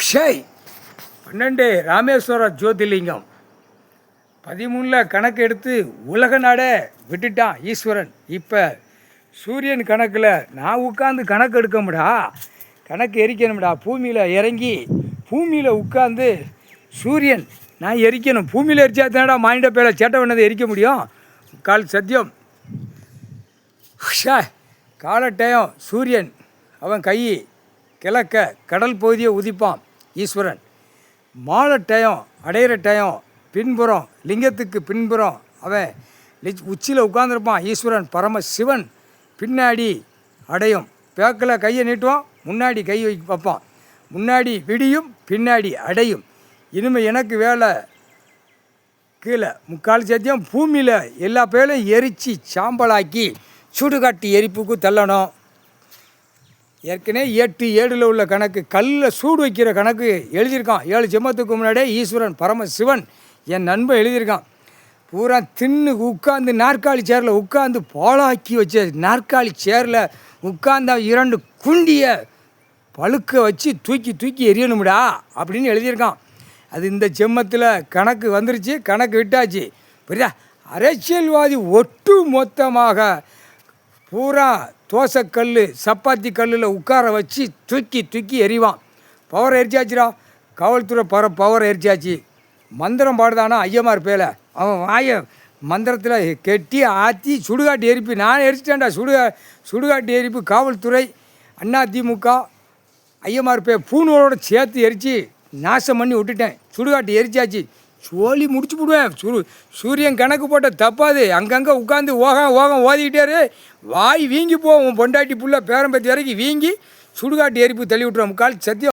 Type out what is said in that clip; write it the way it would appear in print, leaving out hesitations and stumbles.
Shy 12 Rameswara Jothilingam 13 கணக்கு எடுத்து உலக நாடே விட்டுட்டான் ஈஸ்வரன். இப்போ சூரியன் கணக்கில் நான் உட்காந்து கணக்கு எடுக்கமுடா, கணக்கு எரிக்கணும்டா. பூமியில் இறங்கி பூமியில் உட்காந்து சூரியன் நான் எரிக்கணும். பூமியில் எரிச்சா தானடா மானிட பேரை சேட்டை பண்ணதை எரிக்க முடியும். கால் சத்தியம். ஷா காலட்டயம் சூரியன் அவன் கை கிழக்க கடல் பகுதியை உதிப்பான் ஈஸ்வரன். மாலை டயம் அடையிற டயம் பின்புறம் லிங்கத்துக்கு பின்புறம் அவன் உச்சியில் உட்காந்துருப்பான் ஈஸ்வரன் பரமசிவன். பின்னாடி அடையும் பேக்கில் கையை நீட்டுவான், முன்னாடி கை வைப்பான். முன்னாடி விடியும், பின்னாடி அடையும். இனிமேல் எனக்கு வேலை கீழே முக்கால் சத்தியம் பூமியில் எல்லா பேரையும் எரித்து சாம்பலாக்கி சுடுகாட்டு எரிப்புக்கு தள்ளணும். ஏற்கனவே 8/7 உள்ள கணக்கு கல்லில் சூடு வைக்கிற கணக்கு எழுதியிருக்கான். 7 ஜென்மத்துக்கு முன்னாடியே ஈஸ்வரன் பரமசிவன் என் நண்பன் எழுதியிருக்கான். பூரா தின்னு உட்காந்து நாற்காலி சேரில் உட்காந்து பாலாக்கி வச்ச நாற்காலி சேரில் உட்காந்து 2 குண்டியை பழுக்க வச்சு தூக்கி எரியணும்டா அப்படின்னு எழுதியிருக்கான். அது இந்த ஜென்மத்தில் கணக்கு வந்துருச்சு, கணக்கு விட்டாச்சு. புரியுதா? அரசியல்வாதி ஒட்டு மொத்தமாக பூரா தோசைக்கல் சப்பாத்தி கல்லில் உட்கார வச்சு தூக்கி எறிவான். பவர் எரிச்சாச்சுடா, காவல்துறை பவர் எரிச்சாச்சு. மந்திரம் பாடுதானா ஐயமார் பேல அவன் வாய மந்திரத்தில் கெட்டி ஆற்றி சுடுகாட்டு எரிப்பு நான் எரிச்சிட்டேன்டா. சுடுகாட்டு எரிப்பு காவல்துறை அதிமுக ஐயமார் பே பூனோட சேர்த்து எரித்து நாசம் பண்ணி விட்டுட்டேன். சுடுகாட்டு எரிச்சாச்சு, சோழி முடிச்சு விடுவேன். சூரியன் கணக்கு போட்ட தப்பாது. அங்கங்கே உட்காந்து ஓகம் ஓதிக்கிட்டே வாய் வீங்கி போவோம். பொண்டாட்டி புள்ள பேரம்பத்தி வரைக்கும் வீங்கி சுடுகாட்டு எரிப்பு தள்ளி விட்டுருவோம். முக்கால் சத்தியம்.